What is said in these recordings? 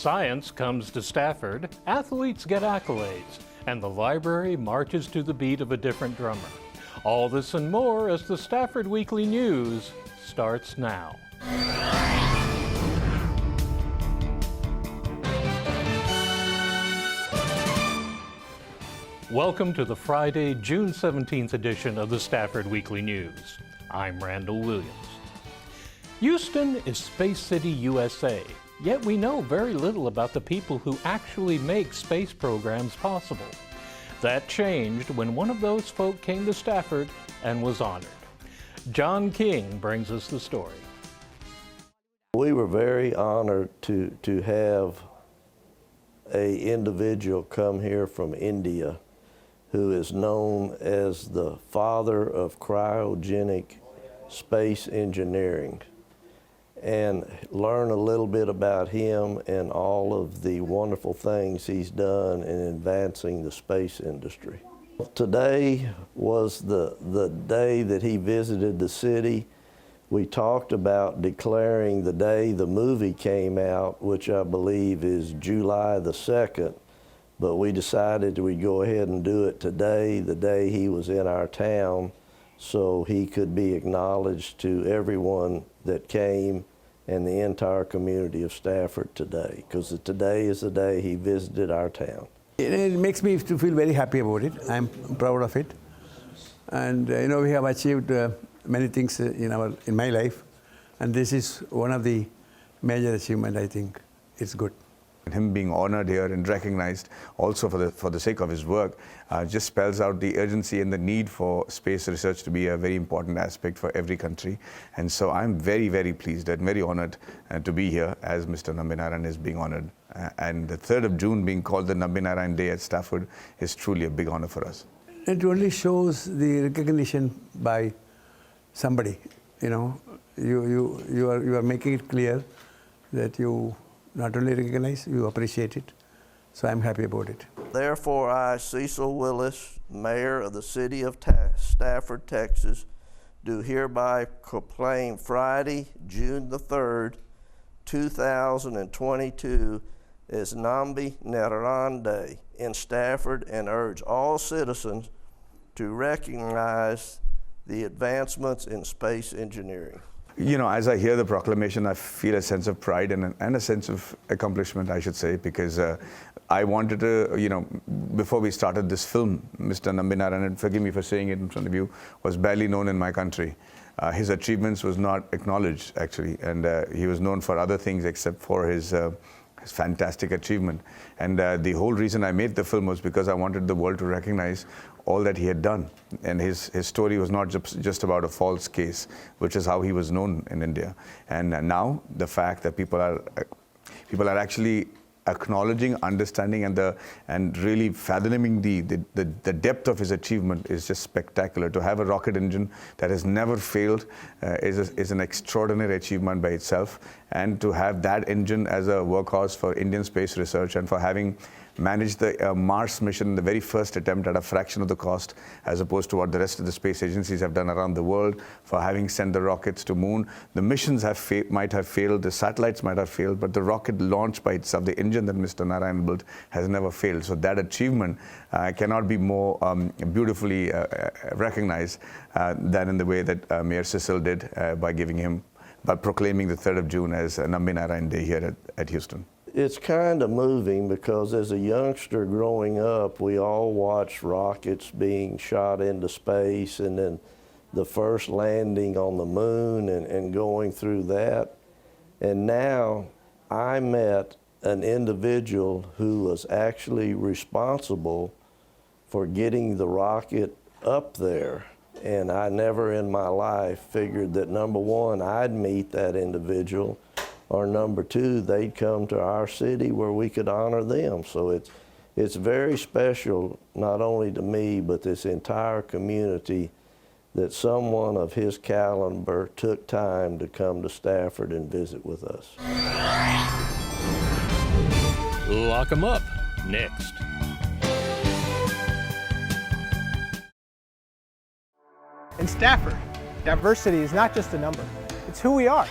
Science comes to Stafford, athletes get accolades, and the library marches to the beat of a different drummer. All this and more as the Stafford Weekly News starts now. Welcome to the Friday, June 17th edition of the Stafford Weekly News. I'm Randall Williams. Houston is Space City, USA, yet we know very little about the people who actually make space programs possible. That changed when one of those folk came to Stafford and was honored. John King brings us the story. We were very honored to have an individual come here from India who is known as the father of cryogenic space engineering, and learn a little bit about him and all of the wonderful things he's done in advancing the space industry. Today was the day that he visited the city. We talked about declaring the day the movie came out, which I believe is July the 2nd, but we decided we'd go ahead and do it today, the day he was in our town, so he could be acknowledged to everyone that came and the entire community of Stafford today, because today is the day he visited our town. It makes me to feel very happy about it. I'm proud of it. And we have achieved many things in my life, and this is one of the major achievements. I think it's good. Him being honored here and recognized also for the sake of his work just spells out the urgency and the need for space research to be a very important aspect for every country. And so I'm very, very pleased and very honored to be here as Mr. Nabi Narayan is being honored. And the 3rd of June being called the Nabi Narayan Day at Stafford is truly a big honor for us. It only shows the recognition by somebody. You are making it clear that you not only recognize, you appreciate it. So I'm happy about it. Therefore, I, Cecil Willis, Mayor of the City of Stafford, Texas, do hereby proclaim Friday, June the 3rd, 2022 as Nabi Narayan Day in Stafford, and urge all citizens to recognize the advancements in space engineering. As I hear the proclamation, I feel a sense of pride and a sense of accomplishment, I should say, because I wanted to, before we started this film, Mr. Nabi Narayan, and forgive me for saying it in front of you, was barely known in my country. His achievements was not acknowledged, actually, and he was known for other things except for his fantastic achievement. And the whole reason I made the film was because I wanted the world to recognize all that he had done. And his story was not just about a false case, which is how he was known in India. And now the fact that people are actually acknowledging, understanding, and really fathoming the depth of his achievement is just spectacular. To have a rocket engine that has never failed is an extraordinary achievement by itself. And to have that engine as a workhorse for Indian space research, and for having managed the Mars mission in the very first attempt at a fraction of the cost as opposed to what the rest of the space agencies have done around the world, for having sent the rockets to moon. The missions might have failed, the satellites might have failed, but the rocket launch by itself, the engine that Mr. Narayan built, has never failed. So that achievement cannot be more beautifully recognized than in the way that Mayor Cecil did by proclaiming the 3rd of June as Nabi Narayan Day here at Houston. It's kind of moving because as a youngster growing up, we all watched rockets being shot into space, and then the first landing on the moon and going through that. And now I met an individual who was actually responsible for getting the rocket up there. And I never in my life figured that, number one, I'd meet that individual, or number two, they'd come to our city where we could honor them. So it's very special, not only to me, but this entire community, that someone of his caliber took time to come to Stafford and visit with us. Lock 'em up, next. In Stafford, diversity is not just a number, it's who we are.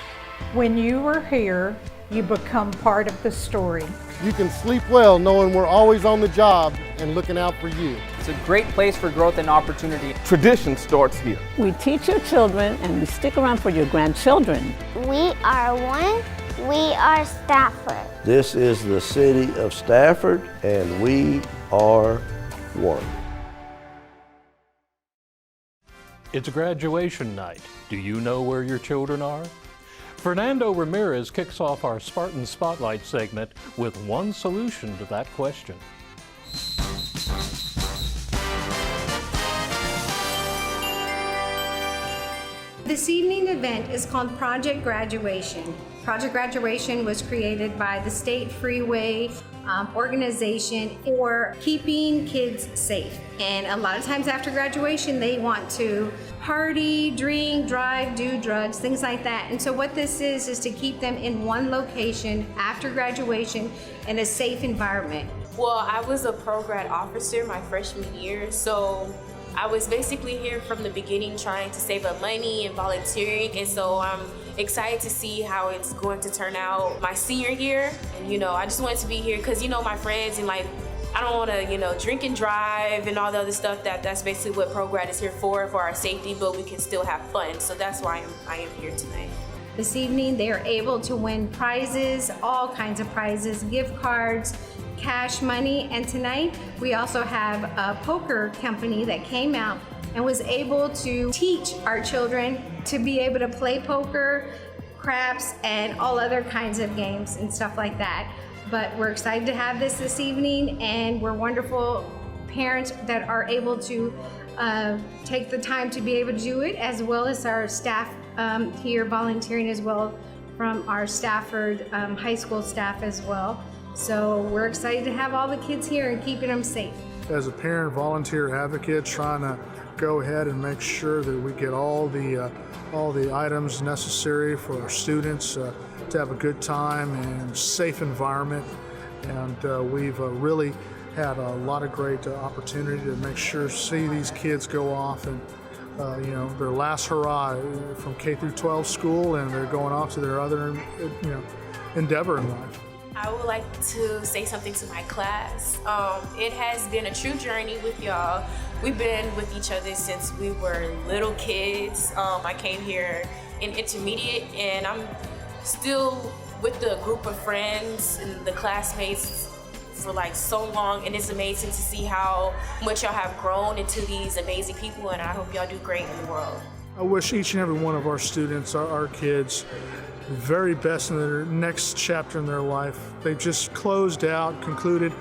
When you were here, You become part of the story. You can sleep well knowing we're always on the job and looking out for you. It's a great place for growth and opportunity. Tradition starts here. We teach your children and we stick around for your grandchildren. We are one. We are Stafford. This is the city of Stafford, and we are one. It's graduation night. Do you know where your children are? Fernando Ramirez kicks off our Spartan Spotlight segment with one solution to that question. This evening event is called Project Graduation. Project Graduation was created by the State Freeway organization for keeping kids safe. And a lot of times after graduation, they want to party, drink, drive, do drugs, things like that. And so what this is to keep them in one location after graduation in a safe environment. Well, I was a pro-grad officer my freshman year, so I was basically here from the beginning trying to save up money and volunteering, and so I'm excited to see how it's going to turn out my senior year. And I just wanted to be here because my friends, and I don't want to drink and drive and all the other stuff. That's basically what pro-grad is here for our safety, but we can still have fun. So that's why I am here tonight. This evening they are able to win prizes, all kinds of prizes, gift cards, cash money, and tonight we also have a poker company that came out and was able to teach our children to be able to play poker, craps, and all other kinds of games and stuff like that. But we're excited to have this evening, and we're wonderful parents that are able to take the time to be able to do it, as well as our staff here volunteering as well from our Stafford high school staff as well. So we're excited to have all the kids here and keeping them safe. As a parent volunteer advocate, trying to go ahead and make sure that we get all the items necessary for our students to have a good time and safe environment. And we've really had a lot of great opportunity to make sure see these kids go off and their last hurrah from K through 12 school, and they're going off to their other endeavor in life. I would like to say something to my class. It has been a true journey with y'all. We've been with each other since we were little kids. I came here in intermediate, and I'm still with the group of friends and the classmates for so long, and it's amazing to see how much y'all have grown into these amazing people, and I hope y'all do great in the world. I wish each and every one of our students, our kids, the very best in their next chapter in their life. They've just closed out, concluded,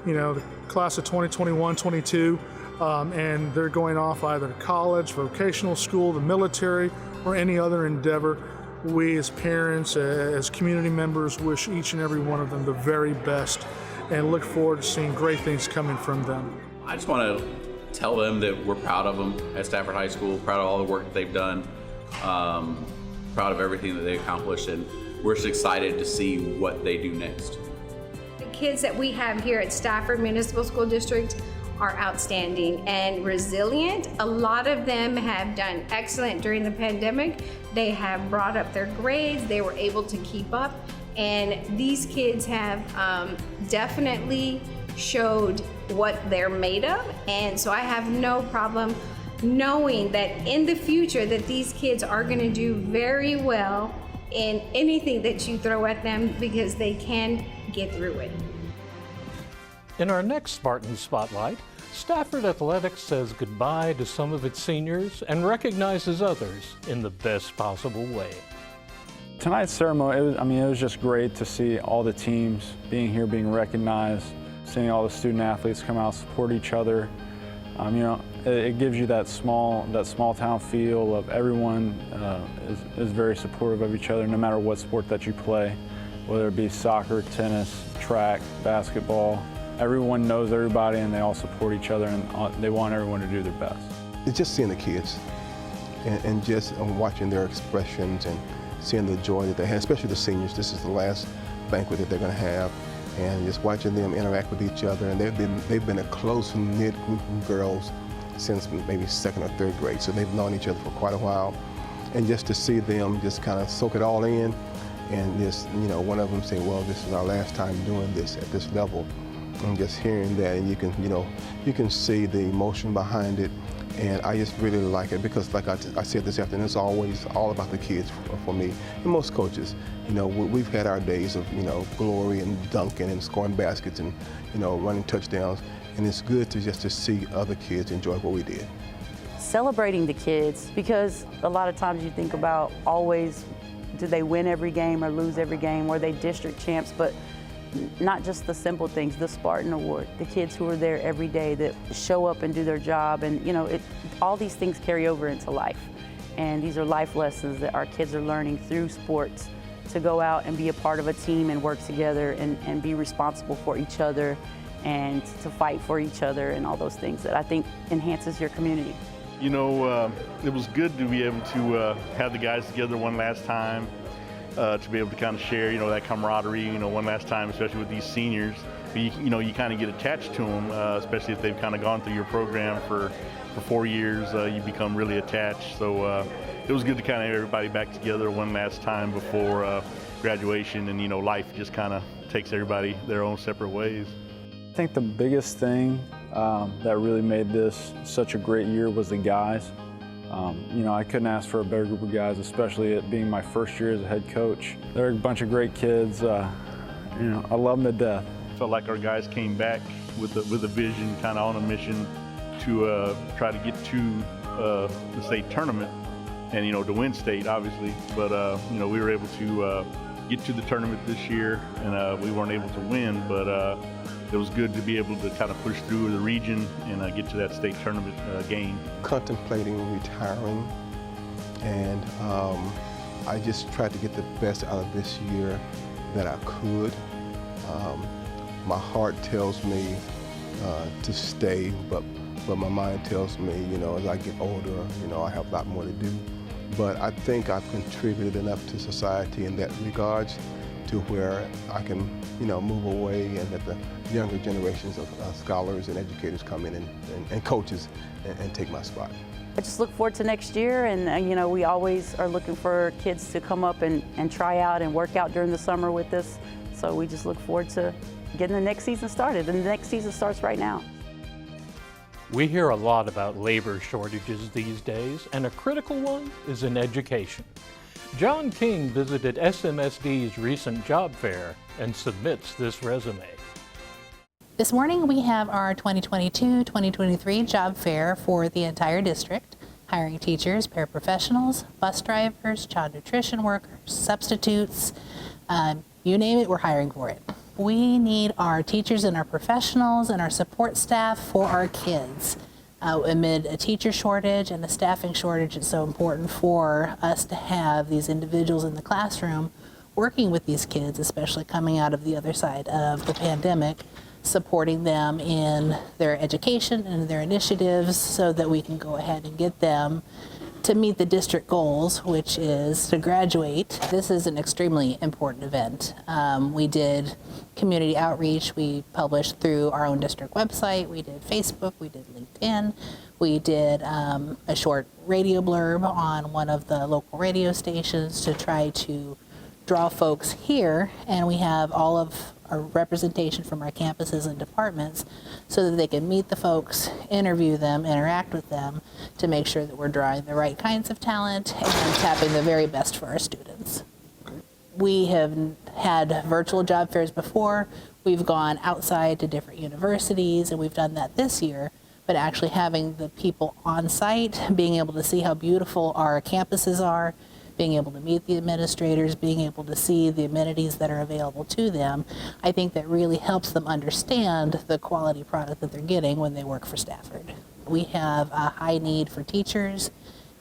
the class of 2021-22, and they're going off either to college, vocational school, the military, or any other endeavor. We as parents, as community members, wish each and every one of them the very best and look forward to seeing great things coming from them. I just want to tell them that we're proud of them at Stafford High School, proud of all the work that they've done, proud of everything that they accomplished, and we're just excited to see what they do next. The kids that we have here at Stafford Municipal School District are outstanding and resilient. A lot of them have done excellent during the pandemic. They have brought up their grades, they were able to keep up, and these kids have definitely showed what they're made of. And so I have no problem knowing that in the future that these kids are going to do very well in anything that you throw at them, because they can get through it. In our next Spartan Spotlight, Stafford Athletics says goodbye to some of its seniors and recognizes others in the best possible way. Tonight's ceremony, it was just great to see all the teams being here, being recognized, seeing all the student athletes come out, support each other. It gives you that small town feel of everyone is very supportive of each other, no matter what sport that you play, whether it be soccer, tennis, track, basketball. Everyone knows everybody, and they all support each other, and they want everyone to do their best. It's just seeing the kids and just watching their expressions and seeing the joy that they have, especially the seniors. This is the last banquet that they're going to have, and just watching them interact with each other. And they've been a close-knit group of girls since maybe 2nd or 3rd grade, so they've known each other for quite a while. And just to see them just kind of soak it all in And this, one of them say, well, this is our last time doing this at this level. And just hearing that, and you can see the emotion behind it. And I just really like it because, like I said this afternoon, it's always all about the kids for me. And most coaches, we've had our days of, glory and dunking and scoring baskets and, running touchdowns. And it's good to see other kids enjoy what we did. Celebrating the kids, because a lot of times you think about always, do they win every game or lose every game, or are they district champs, but not just the simple things, the Spartan Award, the kids who are there every day that show up and do their job, and all these things carry over into life. And these are life lessons that our kids are learning through sports, to go out and be a part of a team and work together and be responsible for each other and to fight for each other and all those things that I think enhances your community. It was good to be able to have the guys together one last time, to be able to kind of share, that camaraderie, one last time, especially with these seniors. But you kind of get attached to them, especially if they've kind of gone through your program for 4 years. You become really attached. So it was good to kind of have everybody back together one last time before graduation, and life just kind of takes everybody their own separate ways. I think the biggest thing that really made this such a great year was the guys. I couldn't ask for a better group of guys, especially it being my first year as a head coach. They're a bunch of great kids. I love them to death. Felt like our guys came back with a vision, kind of on a mission to try to get to the state tournament, and to win state, obviously. But we were able to get to the tournament this year, and we weren't able to win, but it was good to be able to kind of push through the region and get to that state tournament game. Contemplating retiring, and I just tried to get the best out of this year that I could. My heart tells me to stay, but my mind tells me, as I get older, I have a lot more to do. But I think I've contributed enough to society in that regards to where I can, move away, and that the younger generations of scholars and educators come in and coaches and take my spot. I just look forward to next year, and we always are looking for kids to come up and try out and work out during the summer with us. So we just look forward to getting the next season started, and the next season starts right now. We hear a lot about labor shortages these days, and a critical one is in education. John King visited SMSD's recent job fair and submits this resume. This morning we have our 2022-2023 job fair for the entire district, hiring teachers, paraprofessionals, bus drivers, child nutrition workers, substitutes, you name it, we're hiring for it. We need our teachers and our professionals and our support staff for our kids. Amid a teacher shortage and a staffing shortage, it's so important for us to have these individuals in the classroom working with these kids, especially coming out of the other side of the pandemic, supporting them in their education and their initiatives so that we can go ahead and get them to meet the district goals, which is to graduate. This is an extremely important event. We did community outreach. We published through our own district website. We did Facebook. We did LinkedIn. We did a short radio blurb on one of the local radio stations to try to draw folks here, and we have all of our representation from our campuses and departments so that they can meet the folks, interview them, interact with them to make sure that we're drawing the right kinds of talent and tapping the very best for our students. We have had virtual job fairs before. We've gone outside to different universities, and we've done that this year, but actually having the people on site, being able to see how beautiful our campuses are, being able to meet the administrators, being able to see the amenities that are available to them, I think that really helps them understand the quality product that they're getting when they work for Stafford. We have a high need for teachers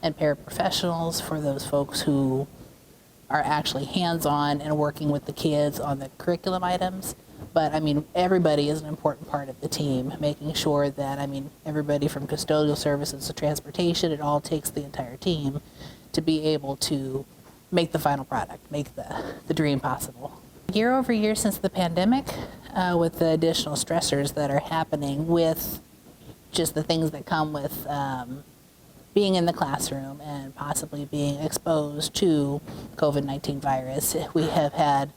and paraprofessionals, for those folks who are actually hands-on and working with the kids on the curriculum items. But I mean, everybody is an important part of the team, making sure that, everybody from custodial services to transportation, it all takes the entire team to be able to make the final product, make the dream possible. Year over year since the pandemic, with the additional stressors that are happening with just the things that come with being in the classroom and possibly being exposed to COVID-19 virus. We have had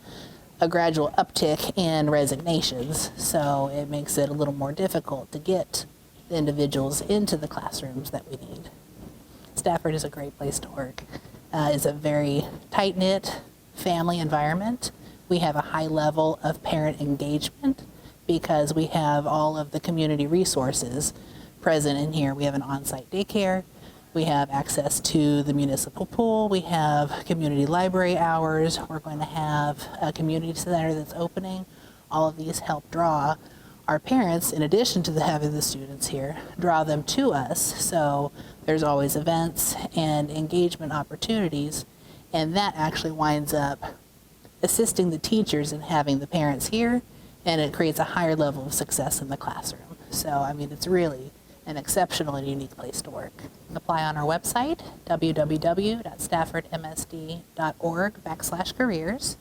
a gradual uptick in resignations, so it makes it a little more difficult to get the individuals into the classrooms that we need. Stafford is a great place to work. It's a very tight-knit family environment. We have a high level of parent engagement because we have all of the community resources present in here. We have an on-site daycare. We have access to the municipal pool. We have community library hours. We're going to have a community center that's opening. All of these help draw our parents, in addition to having the students here, draw them to us. So there's always events and engagement opportunities, and that actually winds up assisting the teachers in having the parents here, and it creates a higher level of success in the classroom. So, I mean, it's really an exceptional and unique place to work. Apply on our website, www.staffordmsd.org/careers.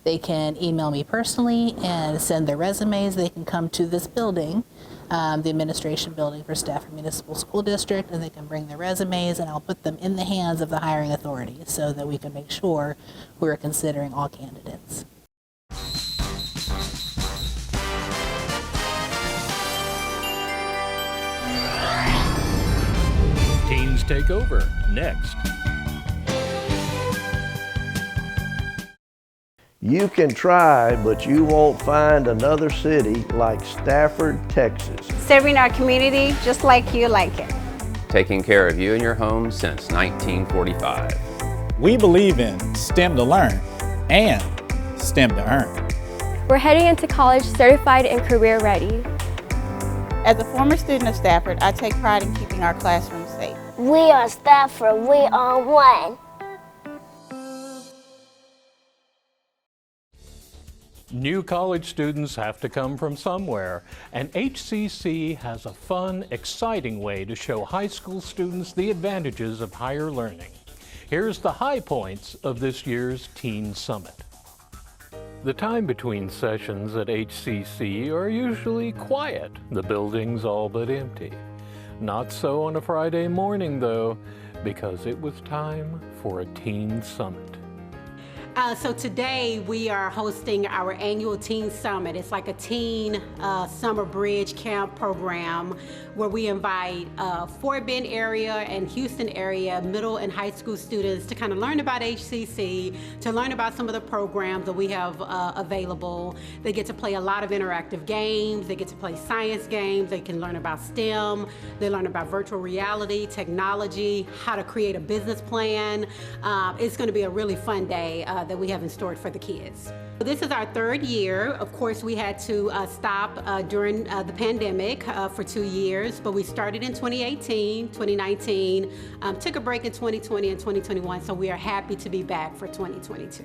They can email me personally and send their resumes. They can come to this building, the administration building for Stafford Municipal School District, and they can bring their resumes, and I'll put them in the hands of the hiring authority so that we can make sure we're considering all candidates. Teens Take Over, next. You can try, but you won't find another city like Stafford, Texas. Serving our community just like you like it. Taking care of you and your home since 1945. We believe in STEM to learn and STEM to earn. We're heading into college certified and career ready. As a former student of Stafford, I take pride in keeping our classrooms safe. We are Stafford, we are one. New college students have to come from somewhere, and HCC has a fun, exciting way to show high school students the advantages of higher learning. Here's the high points of this year's Teen Summit. The time between sessions at HCC are usually quiet. The building's all but empty. Not so on a Friday morning, though, because it was time for a Teen Summit. So today we are hosting our annual Teen Summit. It's like a teen summer bridge camp program where we invite Fort Bend area and Houston area middle and high school students to kind of learn about HCC, to learn about some of the programs that we have available. They get to play a lot of interactive games. They get to play science games. They can learn about STEM. They learn about virtual reality, technology, how to create a business plan. It's going to be a really fun day that we have in store for the kids. This is our third year. Of course, we had to stop during the pandemic for 2 years, but we started in 2018, 2019, took a break in 2020 and 2021, so we are happy to be back for 2022.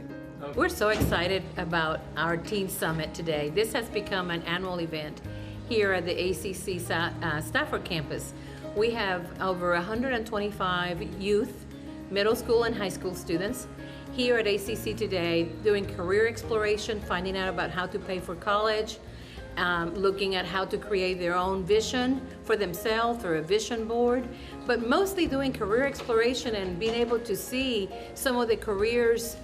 We're so excited about our Teen Summit today. This has become an annual event here at the ACC Stafford campus. We have over 125 youth, middle school and high school students here at ACC today doing career exploration, finding out about how to pay for college, looking at how to create their own vision for themselves or a vision board, but mostly doing career exploration and being able to see some of the careers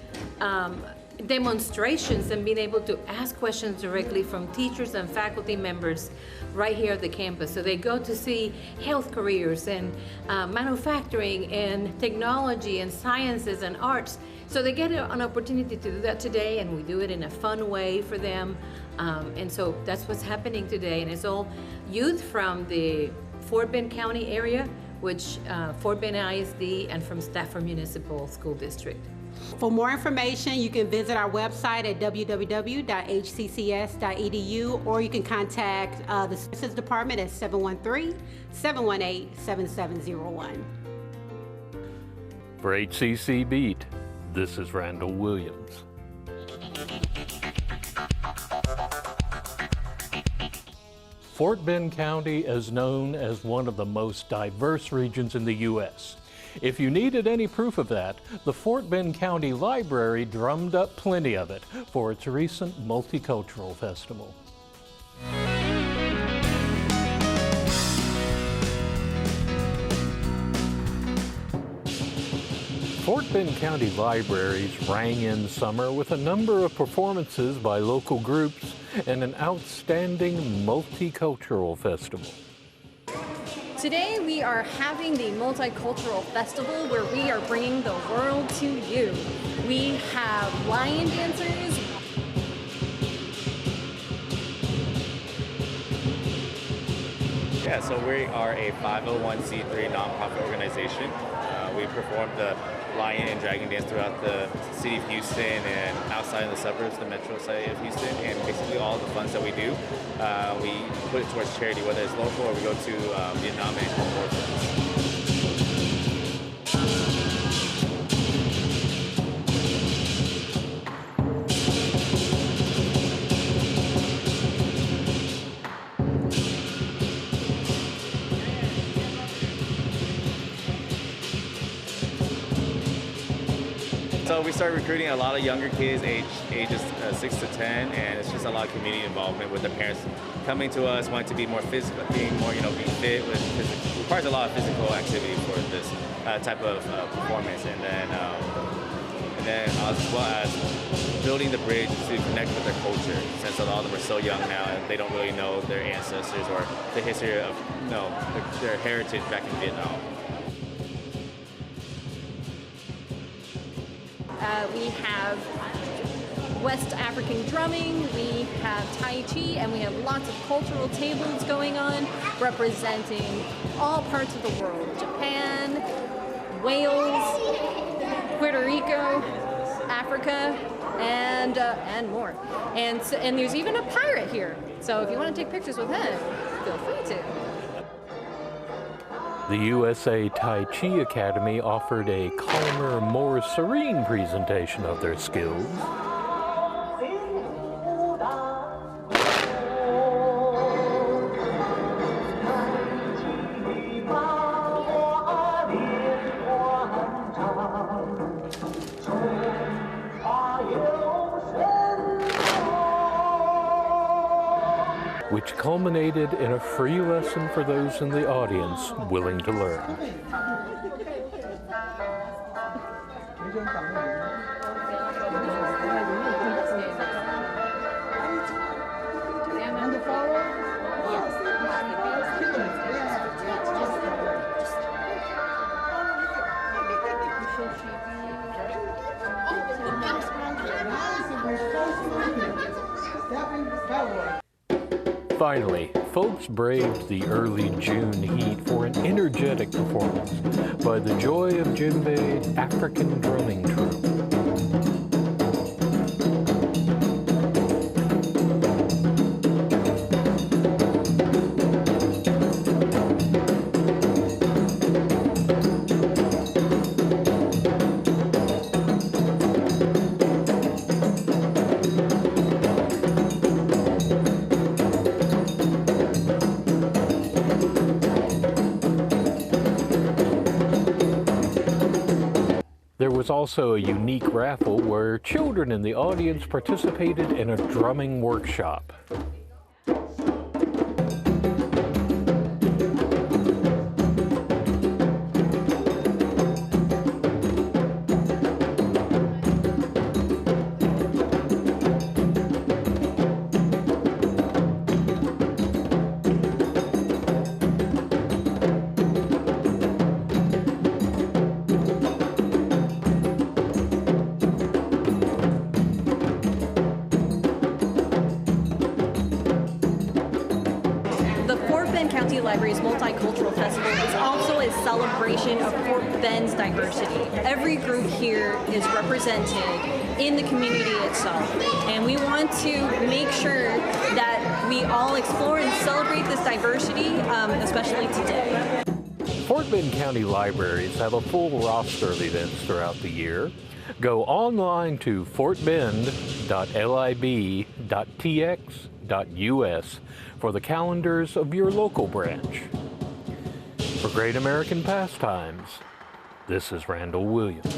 demonstrations and being able to ask questions directly from teachers and faculty members right here at the campus. So they go to see health careers and manufacturing and technology and sciences and arts. So they get an opportunity to do that today, and we do it in a fun way for them. And so that's what's happening today. And it's all youth from the Fort Bend County area, which Fort Bend ISD, and from Stafford Municipal School District. For more information, you can visit our website at www.hccs.edu, or you can contact the Services Department at 713-718-7701. For HCC Beat, this is Randall Williams. Fort Bend County is known as one of the most diverse regions in the U.S. If you needed any proof of that, the Fort Bend County Library drummed up plenty of it for its recent Multicultural Festival. Fort Bend County Libraries rang in summer with a number of performances by local groups and an outstanding multicultural festival. Today we are having the Multicultural Festival where we are bringing the world to you. We have lion dancers. Yeah, so we are a 501c3 nonprofit organization. We perform the lion and dragon dance throughout the city of Houston and outside in the suburbs, the metro city of Houston, and basically all the funds that we do, we put it towards charity, whether it's local or we go to Vietnam and home orphans. So we started recruiting a lot of younger kids, ages 6 to 10, and it's just a lot of community involvement with the parents coming to us, wanting to be more physical, being more, being fit. It requires a lot of physical activity for this type of performance, and then as well as building the bridge to connect with their culture, since a lot of them are so young now and they don't really know their ancestors or the history of their heritage back in Vietnam. We have West African drumming, we have Tai Chi, and we have lots of cultural tables going on representing all parts of the world. Japan, Wales, Puerto Rico, Africa, and more. And there's even a pirate here. So if you want to take pictures with him, feel free to. The USA Tai Chi Academy offered a calmer, more serene presentation of their skills. Which culminated in a free lesson for those in the audience willing to learn. Finally, folks braved the early June heat for an energetic performance by the Joy of Djembe African Drumming Troupe. There was also a unique raffle where children in the audience participated in a drumming workshop. Library's Multicultural Festival is also a celebration of Fort Bend's diversity. Every group here is represented in the community itself, and we want to make sure that we all explore and celebrate this diversity, especially today. Fort Bend County Libraries have a full roster of events throughout the year. Go online to fortbend.lib.tx.us for the calendars of your local branch. For Great American Pastimes, this is Randall Williams.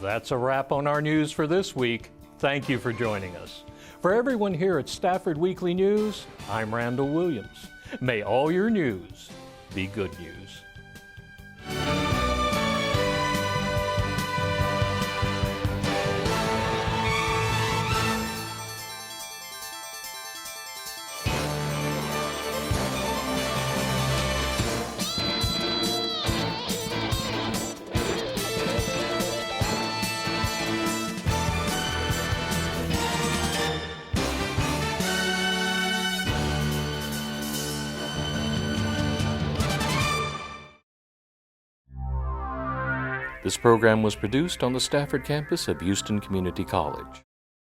That's a wrap on our news for this week. Thank you for joining us. For everyone here at Stafford Weekly News, I'm Randall Williams. May all your news be good news. This program was produced on the Stafford campus of Houston Community College.